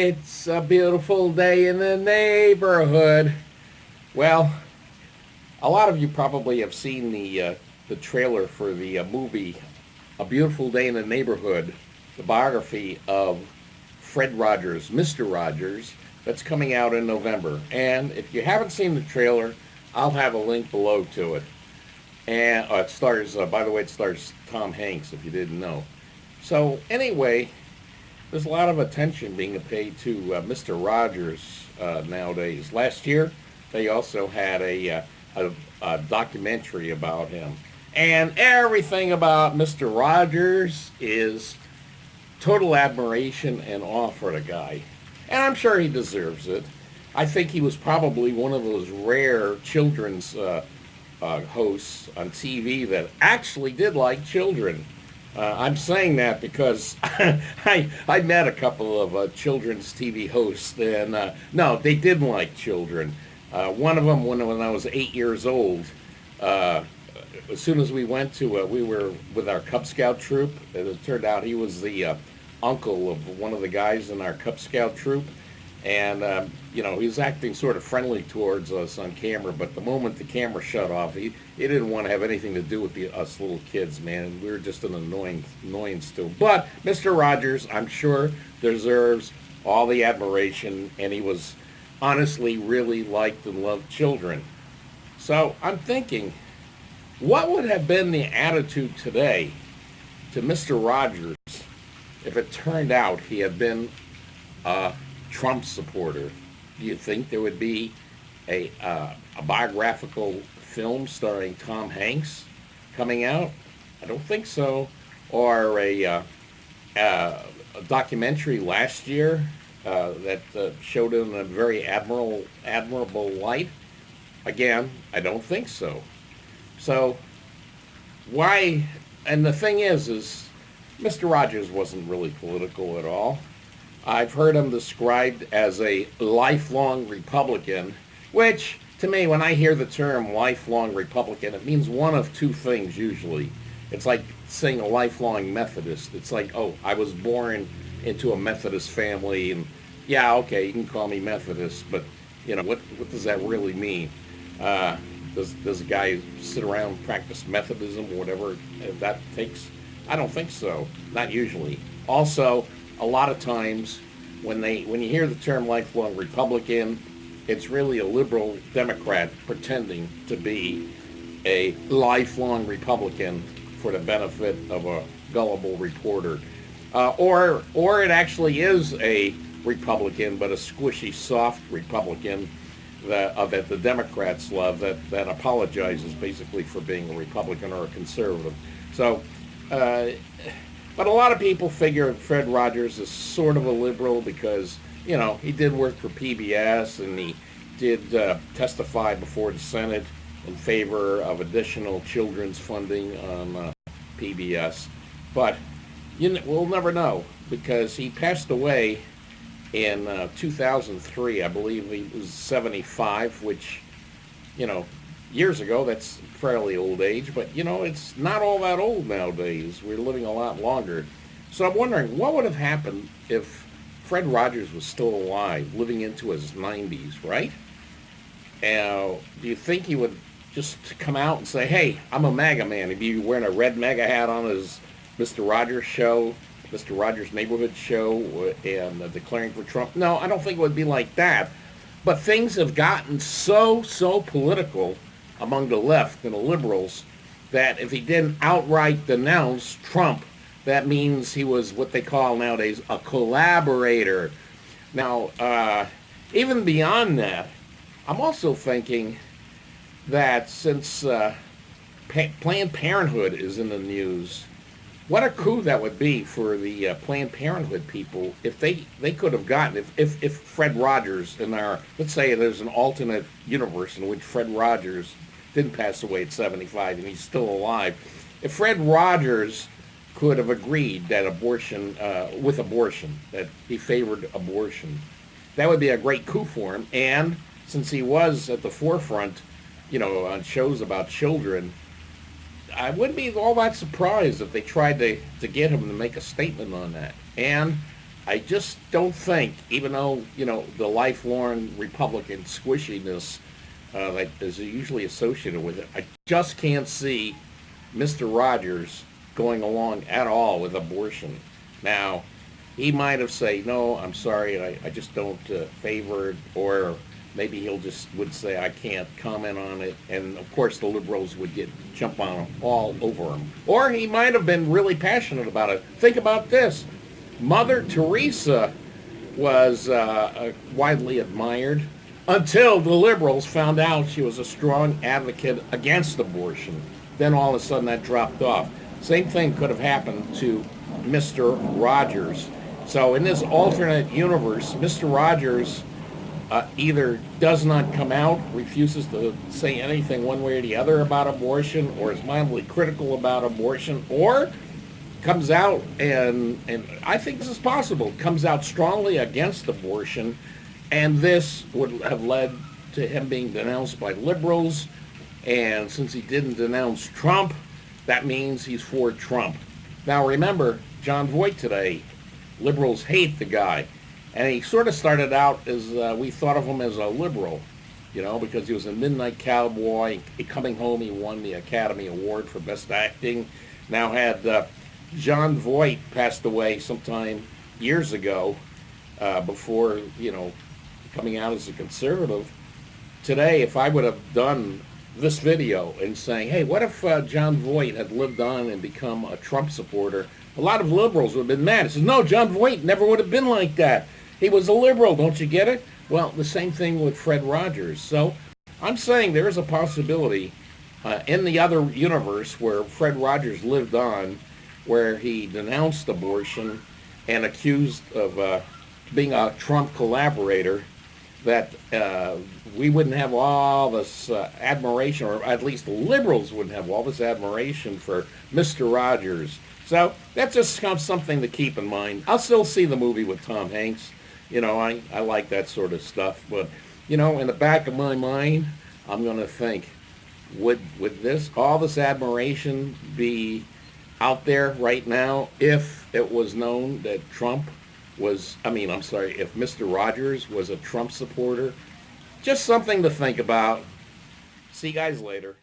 It's a beautiful day in the neighborhood. Well, a lot of you probably have seen the trailer for the movie A Beautiful Day in the Neighborhood, the biography of Fred Rogers, Mr. Rogers, that's coming out in November. And if you haven't seen the trailer, I'll have a link below to it. And it stars, by the way, it stars Tom Hanks, if you didn't know. So anyway, there's a lot of attention being paid to Mr. Rogers nowadays. Last year, they also had a documentary about him. And everything about Mr. Rogers is total admiration and awe for the guy. And I'm sure he deserves it. I think he was probably one of those rare children's hosts on TV that actually did like children. I'm saying that because I met a couple of children's TV hosts, and no, they didn't like children. One of them, when I was 8 years old, as soon as we went to, we were with our Cub Scout troop, and it turned out he was the uncle of one of the guys in our Cub Scout troop. And, he was acting sort of friendly towards us on camera, but the moment the camera shut off, he didn't want to have anything to do with us little kids, man. We were just an annoyance to him. But Mr. Rogers, I'm sure, deserves all the admiration, and he was honestly really liked and loved children. So I'm thinking, what would have been the attitude today to Mr. Rogers if it turned out he had been a Trump supporter? Do you think there would be a biographical film starring Tom Hanks coming out? I don't think so. Or a documentary last year that showed him in a very admirable light? Again, I don't think so. So why? And the thing is Mr. Rogers wasn't really political at all. I've heard him described as a lifelong Republican, which, to me, when I hear the term lifelong Republican, it means one of two things usually. It's like saying a lifelong Methodist. It's like, oh, I was born into a Methodist family, and yeah, okay, you can call me Methodist, but, what does that really mean? Does a guy sit around and practice Methodism or whatever that takes? I don't think so. Not usually. Also, a lot of times when you hear the term lifelong Republican, it's really a liberal Democrat pretending to be a lifelong Republican for the benefit of a gullible reporter. Or it actually is a Republican, but a squishy, soft Republican that the Democrats love, that apologizes basically for being a Republican or a conservative. So, but a lot of people figure Fred Rogers is sort of a liberal because, he did work for PBS, and he did testify before the Senate in favor of additional children's funding on PBS. But we'll never know, because he passed away in 2003. I believe he was 75, which, years ago, that's fairly old age, but it's not all that old nowadays. We're living a lot longer. So I'm wondering, what would have happened if Fred Rogers was still alive, living into his 90s, right? Do you think he would just come out and say, hey, I'm a MAGA man? He'd be wearing a red MAGA hat on his Mr. Rogers show, Mr. Rogers' Neighborhood show, and declaring for Trump? No, I don't think it would be like that. But things have gotten so political among the left and the liberals that if he didn't outright denounce Trump, that means he was what they call nowadays a collaborator. Now, even beyond that, I'm also thinking that since Planned Parenthood is in the news, what a coup that would be for the Planned Parenthood people if they could have gotten, if Fred Rogers let's say there's an alternate universe in which Fred Rogers didn't pass away at 75 and he's still alive. If Fred Rogers could have agreed that with abortion, that he favored abortion, that would be a great coup for him. And since he was at the forefront, on shows about children, I wouldn't be all that surprised if they tried to get him to make a statement on that. And I just don't think, even though, the lifelong Republican squishiness that is usually associated with it, I just can't see Mr. Rogers going along at all with abortion. Now, he might have said, no, I'm sorry, I just don't favor it, or maybe he'll just would say, I can't comment on it, and of course the liberals would jump on him all over him. Or he might have been really passionate about it. Think about this. Mother Teresa was widely admired until the liberals found out she was a strong advocate against abortion. Then all of a sudden that dropped off. Same thing could have happened to Mr. Rogers. So in this alternate universe, Mr. Rogers either does not come out, refuses to say anything one way or the other about abortion, or is mildly critical about abortion, or comes out, and I think this is possible, comes out strongly against abortion, and this would have led to him being denounced by liberals, and since he didn't denounce Trump, that means he's for Trump. Now remember, Jon Voight today, liberals hate the guy, and he sort of started out as, we thought of him as a liberal, because he was a Midnight Cowboy. Coming home, he won the Academy Award for Best Acting. Now had Jon Voight passed away sometime years ago, before, coming out as a conservative. Today, if I would have done this video and saying, hey, what if Jon Voight had lived on and become a Trump supporter, a lot of liberals would have been mad. It says, no, Jon Voight never would have been like that. He was a liberal, don't you get it? Well, the same thing with Fred Rogers. So I'm saying there is a possibility in the other universe where Fred Rogers lived on, where he denounced abortion and accused of being a Trump collaborator, that we wouldn't have all this admiration, or at least the liberals wouldn't have all this admiration for Mr. Rogers. So that's just something to keep in mind. I'll still see the movie with Tom Hanks. I like that sort of stuff. But, in the back of my mind, I'm going to think, would all this admiration be out there right now if it was known that if Mr. Rogers was a Trump supporter? Just something to think about. See you guys later.